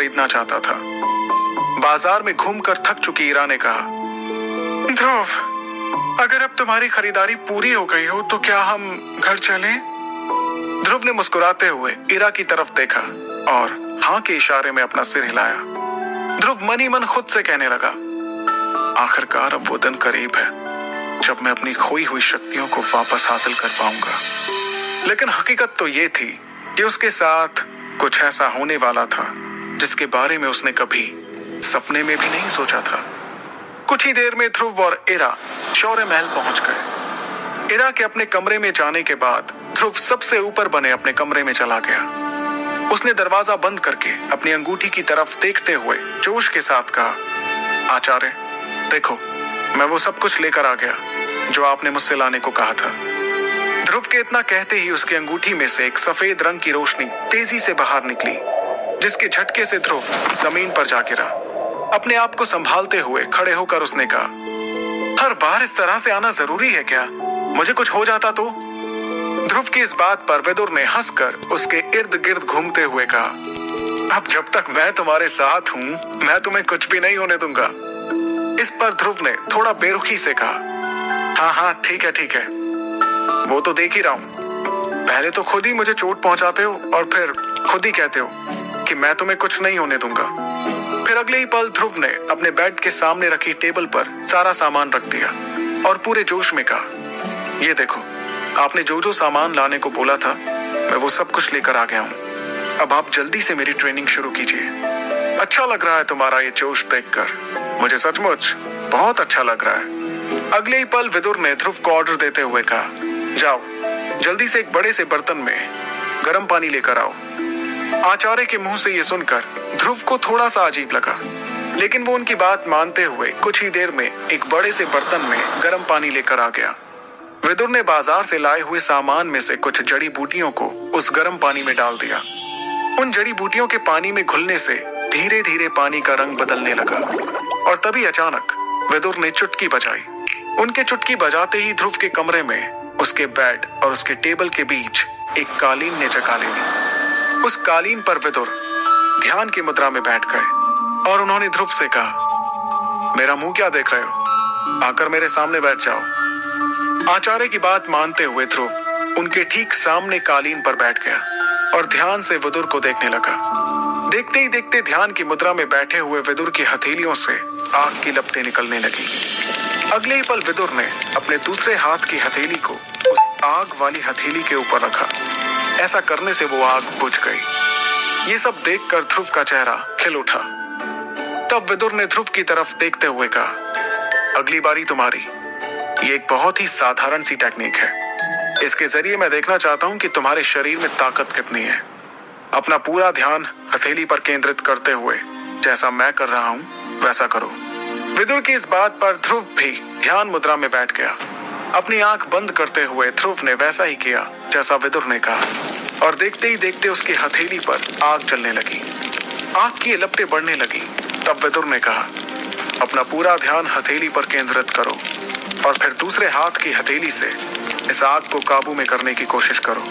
खरीदना चाहता था। बाजार में घूमकर थक चुकी इरा ने कहा, ध्रुव, अगर अब तुम्हारी खरीदारी पूरी हो गई हो तो क्या हम घर चलें? ध्रुव ने मुस्कुराते हुए इरा की तरफ देखा और हाँ के इशारे में अपना सिर हिलाया। ध्रुव मन ही मन खुद से कहने लगा, आखिरकार अब वो दिन करीब है जब मैं अपनी खोई हुई शक्तियों को वापस हासिल कर पाऊंगा। लेकिन हकीकत तो ये थी कि उसके साथ कुछ ऐसा होने वाला था जिसके बारे में उसने कभी सपने में भी नहीं सोचा था। कुछ ही देर में ध्रुव और इरा शौर्य महल पहुंच गए। इरा के अपने कमरे में जाने के बाद ध्रुव सबसे ऊपर बने अपने कमरे में चला गया। उसने दरवाजा बंद करके अपनी अंगूठी की तरफ देखते हुए जोश के साथ कहा, आचार्य, देखो, मैं वो सब कुछ लेकर आ गया जो आपने मुझसे लाने को कहा था। ध्रुव के इतना कहते ही उसकी अंगूठी में से एक सफेद रंग की रोशनी तेजी से बाहर निकली, जिसके झटके से ध्रुव जमीन पर जा गिरा। अपने आप को संभालते हुए खड़े होकर उसने कहा, हर बार इस तरह से आना जरूरी है क्या? मुझे कुछ हो जाता तो? ध्रुव की इस बात पर विदुर ने हंसकर उसके इर्द गिर्द घूमते हुए कहा, अब जब तक मैं तुम्हारे साथ हूं, मैं तुम्हें कुछ भी नहीं होने दूंगा। इस पर ध्रुव ने थोड़ा बेरुखी से कहा, हाँ हाँ, ठीक है, वो तो देख ही रहा हूं। पहले तो खुद ही मुझे चोट पहुंचाते हो और फिर खुद ही कहते हो कि मैं तुम्हें कुछ नहीं होने दूंगा। फिर अगले ही पल ध्रुव ने अपने बेड के सामने रखी टेबल पर सारा सामान रख दिया और पूरे जोश में कहा, ये देखो, आपने जो जो सामान लाने को बोला था मैं वो सब कुछ लेकर आ गया हूँ। अब आप जल्दी से मेरी ट्रेनिंग शुरू कीजिए। अच्छा लग रहा है तुम्हारा ये जोश देखकर, मुझे सचमुच बहुत अच्छा लग रहा है। अगले ही पल विदुर ने ध्रुव को ऑर्डर देते हुए कहा, जाओ, जल्दी से एक बड़े से बर्तन में गर्म पानी लेकर आओ। आचार्य के मुंह से ये सुनकर ध्रुव को थोड़ा सा अजीब लगा, लेकिन वो उनकी बात मानते हुए कुछ ही देर में एक बड़े से बर्तन में गर्म पानी लेकर आ गया। विदुर ने बाजार से लाए हुए सामान में से कुछ जड़ी बूटियों को उस गर्म पानी में डाल दिया। उन जड़ी बूटियों के पानी में घुलने से धीरे धीरे पानी का रंग बदलने लगा और तभी अचानक विदुर ने चुटकी बजाई। उनके चुटकी बजाते ही ध्रुव के कमरे में उसके बेड और उसके टेबल के बीच एक कालीन ने जगह ले ली। उस कालीन पर विदुर ध्यान की मुद्रा में बैठ गए और उन्होंने ध्रुव से कहा, मेरा मुंह क्या देख रहे हो? आकर मेरे सामने बैठ जाओ। आचार्य की बात मानते हुए ध्रुव उनके ठीक सामने कालीन पर बैठ गया और ध्यान से विदुर को देखने लगा। देखते ही देखते ध्यान की मुद्रा में बैठे हुए विदुर की हथेलियों से आग की लपटें निकलने लगी। अगले ही पल विदुर ने अपने दूसरे हाथ की हथेली को उस आग वाली हथेली के ऊपर रखा। ऐसा करने से वो आग बुझ गई। ये सब देखकर ध्रुव का चेहरा खिल उठा। तब विदुर ने ध्रुव की तरफ देखते हुए कहा, अगली बारी तुम्हारी। ये एक बहुत ही साधारण सी टेक्निक है। इसके जरिए मैं देखना चाहता हूं कि तुम्हारे शरीर में ताकत कितनी है। अपना पूरा ध्यान हथेली पर केंद्रित करते हुए जैसा मैं कर रहा हूं वैसा करो। विदुर की इस बात पर ध्रुव भी ध्यान मुद्रा में बैठ गया। अपनी आंख बंद करते हुए ध्रुव ने वैसा ही किया जैसा विदुर ने कहा और देखते ही देखते उसकी हथेली पर आग जलने लगी। आग की लपटें बढ़ने लगी। तब विदुर ने कहा, अपना पूरा ध्यान हथेली पर केंद्रित करो और फिर दूसरे हाथ की हथेली से इस आग को काबू में करने की कोशिश करो।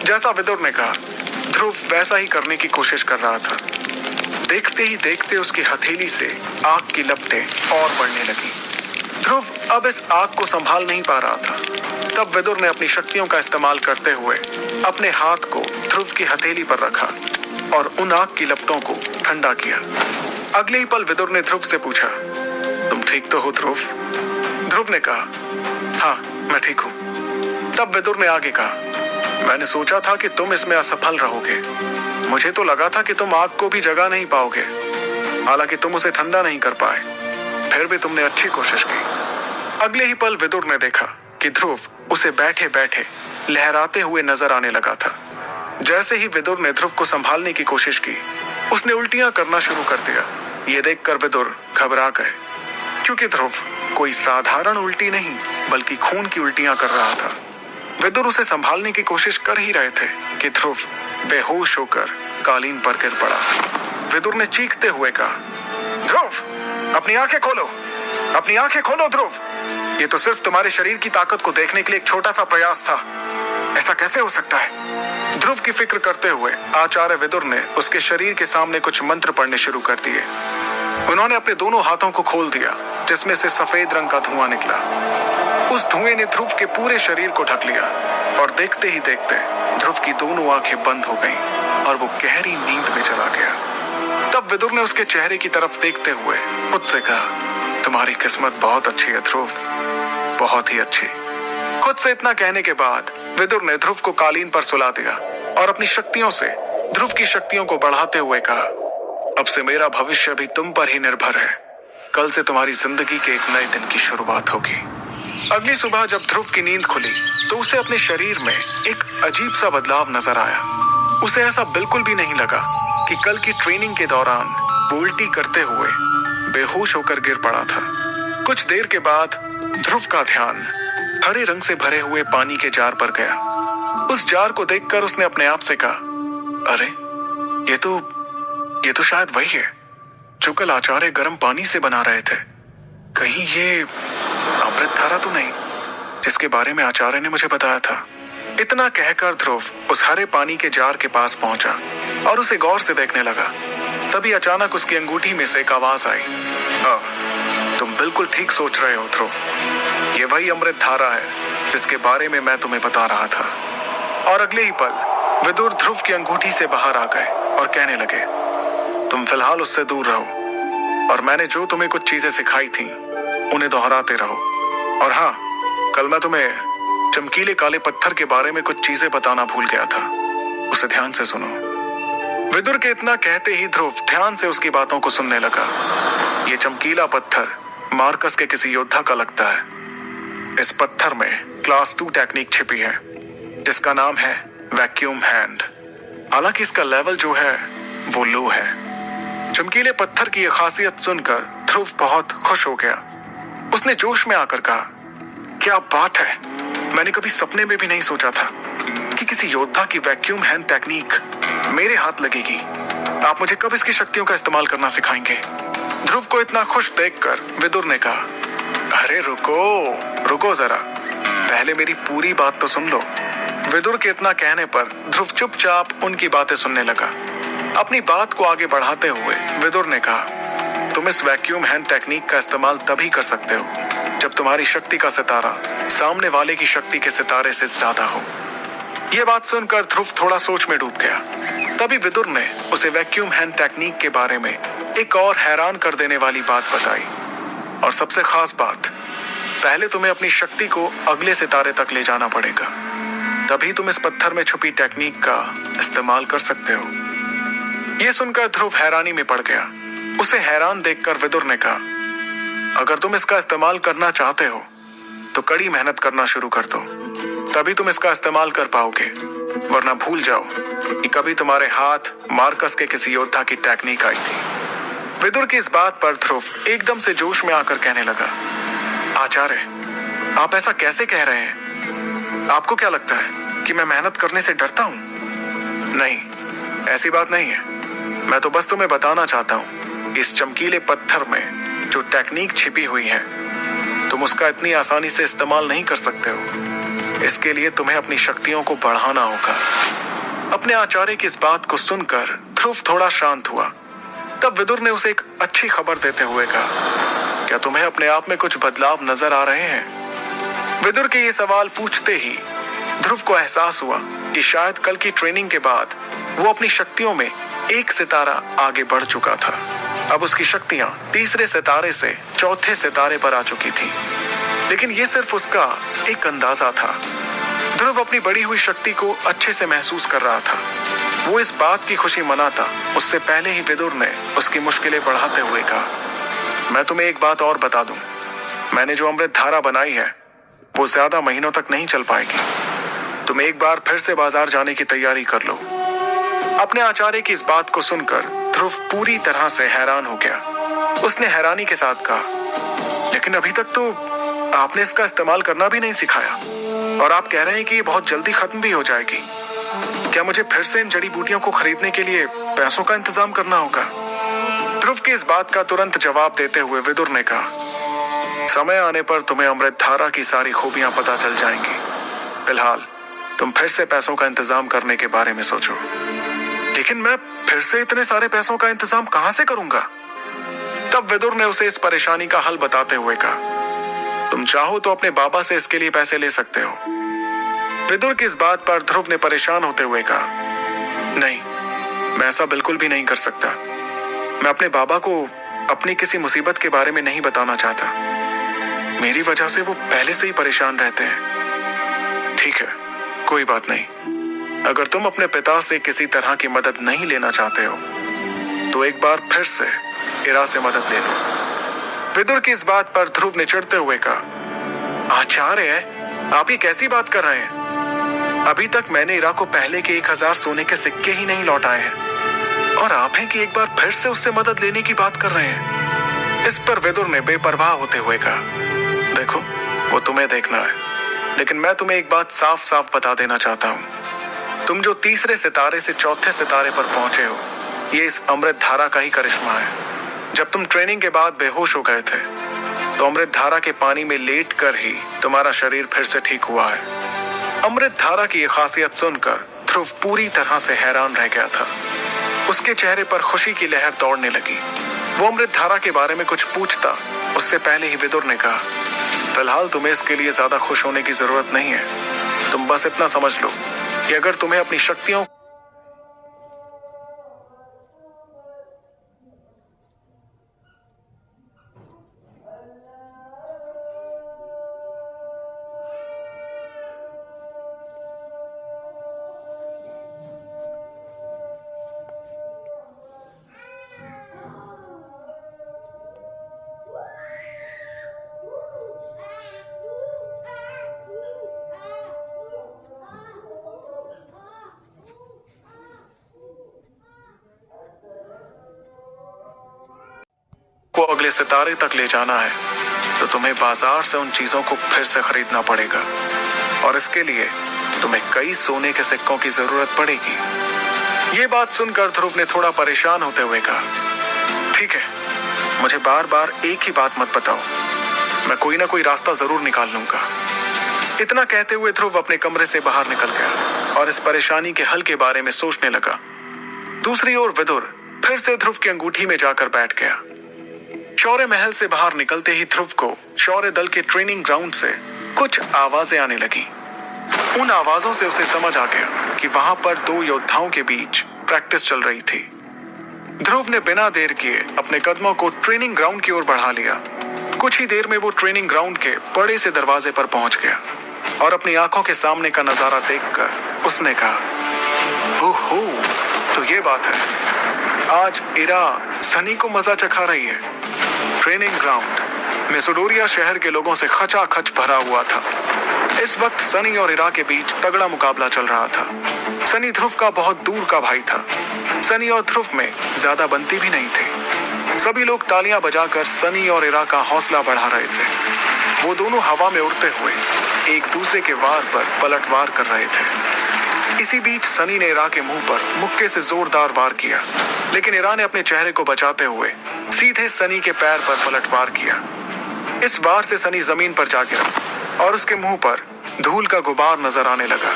जैसा विदुर ने कहा, ध्रुव वैसा ही करने की कोशिश कर रहा था। देखते ही देखते उसकी हथेली से आग की लपटें और बढ़ने लगी। ध्रुव अब इस आग को संभाल नहीं पा रहा था। तब विदुर ने अपनी शक्तियों का इस्तेमाल करते हुए अपने हाथ को ध्रुव की हथेली पर रखा और उन आग की लपटों को ठंडा किया। अगले ही पल विदुर ने ध्रुव से पूछा, तुम ठीक तो हो ध्रुव? ध्रुव ने कहा, हाँ, मैं ठीक हूं। तब विदुर ने आगे कहा, मैंने सोचा था कि तुम इसमें असफल रहोगे। मुझे तो लगा था कि तुम आग को भी जगा नहीं पाओगे। हालांकि तुम उसे ठंडा नहीं कर पाए, फिर भी तुमने अच्छी कोशिश की। अगले ही पल विदुर ने देखा कि ध्रुव उसे बैठे बैठे लहराते हुए नजर आने लगा था। जैसे ही विदुर ने ध्रुव को संभालने की कोशिश की, उसने उल्टियां करना शुरू कर दिया। ये देखकर विदुर घबरा गए, क्योंकि ध्रुव कोई साधारण उल्टी नहीं बल्कि खून की उल्टियां कर रहा था। विदुर उसे संभालने की कोशिश कर ही रहे थे कि ध्रुव बेहोश होकर कालीन पर गिर पड़ा। विदुर ने चीखते हुए कहा, ध्रुव, अपनी आंखें खोलो, अपनी आंखें खोलो ध्रुव। ये तो सिर्फ तुम्हारे शरीर की ताकत को देखने के लिए एक छोटा सा प्रयास था। ऐसा कैसे हो सकता है? ध्रुव की फिक्र करते हुए आचार्य विदुर ने उसके शरीर के सामने कुछ मंत्र पढ़ने शुरू कर दिए। उन्होंने अपने दोनों हाथों को खोल दिया, जिसमें से सफेद रंग का धुआं निकला। उस धुएं ने ध्रुव के पूरे शरीर को ढक लिया और देखते ही देखते ध्रुव की दोनों आंखें बंद हो गईं और वो गहरी नींद में चला गया। तब विदुर ने उसके चेहरे की तरफ देखते हुए मुझसे कहा, तुम्हारी किस्मत बहुत अच्छी है ध्रुव, बहुत ही अच्छी। खुद से इतना कहने के बाद विदुर ने ध्रुव को कालीन पर सुला दिया और अपनी शक्तियों से ध्रुव की शक्तियों को बढ़ाते हुए कहा, अब से मेरा भविष्य भी तुम पर ही निर्भर है। कल से तुम्हारी जिंदगी के एक नए दिन की शुरुआत होगी। अगली सुबह जब ध्रुव की नींद खुली तो उसे अपने शरीर में एक अजीब सा बदलाव नजर आया। उसे ऐसा बिल्कुल भी नहीं लगा कि कल की ट्रेनिंग के दौरान वो उल्टी करते हुए बेहोश होकर गिर पड़ा था। कुछ देर के बाद ध्रुव का ध्यान हरे रंग से भरे हुए पानी के जार पर गया। उस जार को देखकर उसने अपने आप से कहा, अरे ये तो शायद वही है जो कल आचार्य गर्म पानी से बना रहे थे। कहीं ये अमृत धारा तो नहीं जिसके बारे में आचार्य ने मुझे बताया था। इतना कहकर ध्रुव उस हरे पानी के जार के पास पहुंचा और उसे गौर से देखने लगा। तभी अचानक उसकी अंगूठी में से एक आवाज आई, तुम बिल्कुल ठीक सोच रहे हो ध्रुव, ये वही अमृत धारा है जिसके बारे में मैं तुम्हें बता रहा था। और अगले ही पल विदुर ध्रुव की अंगूठी से बाहर आ गए और कहने लगे, तुम फिलहाल उससे दूर रहो और मैंने जो तुम्हें कुछ चीजें सिखाई थी उन्हें दोहराते रहो। और हाँ, कल मैं तुम्हें चमकीले काले पत्थर के बारे में कुछ चीजें बताना भूल गया था, उसे ध्यान से सुनो। विदुर के इतना कहते ही ध्रुव ध्यान से उसकी बातों को सुनने लगा। ये चमकीला पत्थर मार्कस के किसी योद्धा का लगता है। इस पत्थर में क्लास 2 टेक्निक छिपी है जिसका नाम है वैक्यूम हैंड। हालांकि इसका लेवल जो है वो लो है। चमकीले पत्थर की यह खासियत सुनकर ध्रुव बहुत खुश हो गया। उसने जोश में आकर कहा, क्या बात है, मैंने कभी सपने में भी नहीं सोचा था कि किसी योद्धा की वैक्यूम हैंड टेक्निक मेरे हाथ लगेगी। आप मुझे कब इसकी शक्तियों का इस्तेमाल करना सिखाएंगे? ध्रुव को इतना खुश देखकर विदुर ने कहा, अरे रुको जरा, पहले मेरी पूरी बात तो सुन लो। विदुर के इतना कहने पर ध्रुव चुपचाप उनकी बातें सुनने लगा। अपनी बात को आगे बढ़ाते हुए विदुर ने कहा, तुम इस वैक्यूम हैंड टेक्निक का इस्तेमाल तभी कर सकते हो जब तुम्हारी शक्ति का सितारा सामने वाले की शक्ति के सितारे से ज्यादा हो। यह बात सुनकर ध्रुव थोड़ा सोच में डूब गया। तभी विदुर ने उसे वैक्यूम हैंड टेक्निक के बारे में एक और हैरान कर देने वाली बात बताई। और सबसे खास बात, पहले तुम्हें अपनी शक्ति को अगले सितारे तक ले जाना पड़ेगा, तभी तुम इस पत्थर में छुपी टेक्निक का इस्तेमाल कर सकते हो। यह सुनकर ध्रुव हैरानी में पड़ गया। उसे हैरान देखकर विदुर ने कहा, अगर तुम इसका इस्तेमाल करना चाहते हो तो कड़ी मेहनत करना शुरू कर दो, तभी तुम इसका इस्तेमाल कर पाओगे, वरना भूल जाओ कि कभी तुम्हारे हाथ मार्कस के किसी योद्धा की टेक्निक आई थी। विदुर की इस बात पर ध्रुव एकदम से जोश में आकर कहने लगा, आचार्य, आप ऐसा कैसे कह रहे हैं? आपको क्या लगता है कि मैं मेहनत करने से डरता हूं? नहीं, ऐसी बात नहीं है। मैं तो बस तुम्हें बताना चाहता हूं, इस चमकीले पत्थर में जो टेक्निक छिपी हुई है, तुम उसका इतनी आसानी से इस्तेमाल नहीं कर सकते हो। इसके लिए तुम्हें अपनी शक्तियों को बढ़ाना होगा। अपने आचार्य की इस बात को सुनकर ध्रुव थोड़ा शांत हुआ। तब विदुर ने उसे एक अच्छी खबर देते हुए कहा, क्या तुम्हें अपने आप में कुछ बदलाव नजर आ रहे हैं? विदुर के ये सवाल पूछते ही ध्रुव को एहसास हुआ कि शायद कल की ट्रेनिंग के बाद वो अपनी शक्तियों में एक सितारा आगे बढ़ चुका था। अब उसकी शक्तियां तीसरे सितारे से चौथे सितारे पर आ चुकी थी। लेकिन ये सिर्फ उसका एक अंदाजा था। ध्रुव अपनी बढ़ी हुई शक्ति को अच्छे से महसूस कर रहा था। वो इस बात की खुशी मनाता उससे पहले ही विदुर ने उसकी मुश्किलें बढ़ाते हुए कहा, मैं तुम्हें एक बात और बता दूं, मैंने जो अमृत धारा बनाई है वो ज्यादा महीनों तक नहीं चल पाएगी। तुम एक बार फिर से बाजार जाने की तैयारी कर लो। अपने आचार्य की इस बात को सुनकर ध्रुव पूरी तरह से हैरान हो गया। उसने हैरानी के साथ कहा, लेकिन अभी तक तो आपने इसका इस्तेमाल करना भी नहीं सिखाया और आप कह रहे हैं कि ये बहुत जल्दी खत्म भी हो जाएगी। क्या मुझे फिर से इन जड़ी बूटियों को खरीदने के लिए पैसों का इंतजाम करना होगा? ध्रुव की इस बात का तुरंत जवाब देते हुए विदुर ने कहा, समय आने पर तुम्हें अमृत धारा की सारी खूबियां पता चल जाएंगी। फिलहाल तुम फिर से पैसों का इंतजाम करने के बारे में सोचो। लेकिन मैं फिर से इतने सारे पैसों का इंतजाम कहां से करूंगा? तब विदुर ने उसे इस परेशानी का हल बताते हुए कहा, तुम चाहो तो अपने बाबा से इसके लिए पैसे ले सकते हो। विदुर की इस बात पर ध्रुव ने परेशान होते हुए कहा, नहीं, मैं ऐसा बिल्कुल भी नहीं कर सकता। मैं अपने बाबा को अपनी किसी मुसीबत के बारे में नहीं बताना चाहता। मेरी वजह से वो पहले से ही परेशान रहते हैं। ठीक है, कोई बात नहीं। अगर तुम अपने पिता से किसी तरह की मदद नहीं लेना चाहते हो तो एक बार फिर से इरा से मदद ले लो। विदुर की इस बात पर ध्रुव ने चिढ़ते हुए कहा, आचार्य, आप ये कैसी बात कर रहे हैं? अभी तक मैंने इरा को पहले के 1000 सोने के सिक्के ही नहीं लौटाए हैं और आप हैं कि एक बार फिर से उससे मदद लेने की बात कर रहे हैं। इस पर विदुर ने बेपरवाह होते हुए कहा, देखो, वो तुम्हें देखना है, लेकिन मैं तुम्हें एक बात साफ साफ बता देना चाहता हूं। तुम जो तीसरे सितारे से चौथे सितारे पर पहुंचे हो, ये इस अमृत धारा का ही करिश्मा है। जब तुम ट्रेनिंग के बाद बेहोश हो गए थे तो अमृत धारा के पानी में लेट कर ही तुम्हारा शरीर फिर से ठीक हुआ है। अमृत धारा की यह खासियत सुनकर ध्रुव पूरी तरह से हैरान रह गया था। उसके चेहरे पर खुशी की लहर दौड़ने लगी। वो अमृत धारा के बारे में कुछ पूछता उससे पहले ही विदुर ने कहा, फिलहाल तुम्हें इसके लिए ज्यादा खुश होने की जरूरत नहीं है। तुम बस इतना समझ लो कि अगर तुम्हें अपनी शक्तियों को अगले सितारे तक ले जाना है तो तुम्हें बाजार से उन चीजों को फिर से खरीदना पड़ेगा और इसके लिए तुम्हें कई सोने के सिक्कों की जरूरत पड़ेगी। ये बात सुनकर ध्रुव ने थोड़ा परेशान होते हुए कहा, ठीक है, मुझे बार बार एक ही बात मत बताओ, मैं कोई ना कोई रास्ता जरूर निकाल लूंगा। इतना कहते हुए ध्रुव अपने कमरे से बाहर निकल गया और इस परेशानी के हल के बारे में सोचने लगा। दूसरी ओर विदुर फिर से ध्रुव की अंगूठी में जाकर बैठ गया। शौर्य महल से बाहर निकलते ही ध्रुव को शौर्य दल के ट्रेनिंग ग्राउंड से कुछ आवाजें आने लगी। उन आवाजों से उसे समझ आ गया कि वहां पर 2 योद्धाओं के बीच प्रैक्टिस चल रही थी। ध्रुव ने बिना देर किए अपने कदमों को ट्रेनिंग ग्राउंड की ओर बढ़ा लिया। कुछ ही देर में वो ट्रेनिंग ग्राउंड के बड़े से दरवाजे पर पहुंच गया और अपनी आंखों के सामने का नजारा देखकर उसने कहा, ओहो, तो ये बात है, आज इरा सनी को मजा चखा रही है। ट्रेनिंग ग्राउंड मेसोडोरिया शहर के लोगों से खचाखच भरा हुआ था। इस वक्त सनी और इरा के बीच तगड़ा मुकाबला चल रहा था। सनी ध्रुव का बहुत दूर का भाई था। सनी और ध्रुव में ज्यादा बनती भी नहीं थी। सभी लोग तालियां बजाकर सनी और इरा का हौसला बढ़ा रहे थे। वो दोनों हवा में उड़ते हुए एक दूसरे के वार पर पलटवार कर रहे थे। इसी बीच सनी ने इरा के मुंह पर मुक्के से जोरदार वार किया, लेकिन इरा ने अपने चेहरे को बचाते हुए सीधे सनी के पैर पर पलटवार किया। इस वार से सनी जमीन पर जा गिरा और उसके मुंह पर धूल का गुबार नजर आने लगा।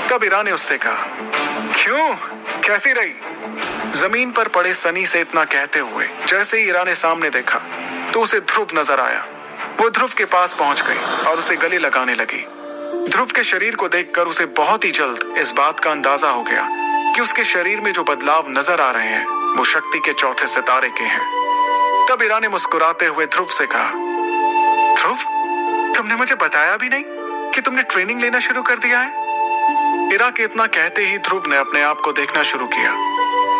तब इरा ने उससे कहा, क्यों, कैसी रही? जमीन पर पड़े सनी से इतना कहते हुए जैसे ही इरा ने सामने देखा तो उसे ध्रुव नजर आया। वो ध्रुव के पास पहुंच गई और उसे गले लगाने लगी। ध्रुव के शरीर को देखकर उसे बहुत ही जल्द इस बात का अंदाजा हो गया कि उसके शरीर में जो बदलाव नजर आ रहे हैं वो शक्ति के चौथे सितारे के हैं। तब इरा ने मुस्कुराते हुए ध्रुव से कहा, ध्रुव, तुमने मुझे बताया भी नहीं कि तुमने ट्रेनिंग लेना शुरू कर दिया है। इरा के इतना कहते ही ध्रुव ने अपने आप को देखना शुरू किया।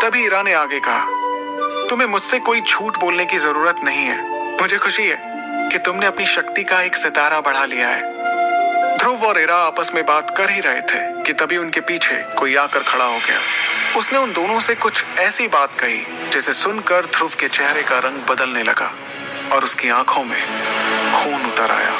तभी इरा ने आगे कहा, तुम्हें मुझसे कोई झूठ बोलने की जरूरत नहीं है। मुझे खुशी है कि तुमने अपनी शक्ति का एक सितारा बढ़ा लिया है। ध्रुव और इरा आपस में बात कर ही रहे थे कि तभी उनके पीछे कोई आकर खड़ा हो गया। उसने उन दोनों से कुछ ऐसी बात कही जिसे सुनकर ध्रुव के चेहरे का रंग बदलने लगा और उसकी आंखों में खून उतर आया।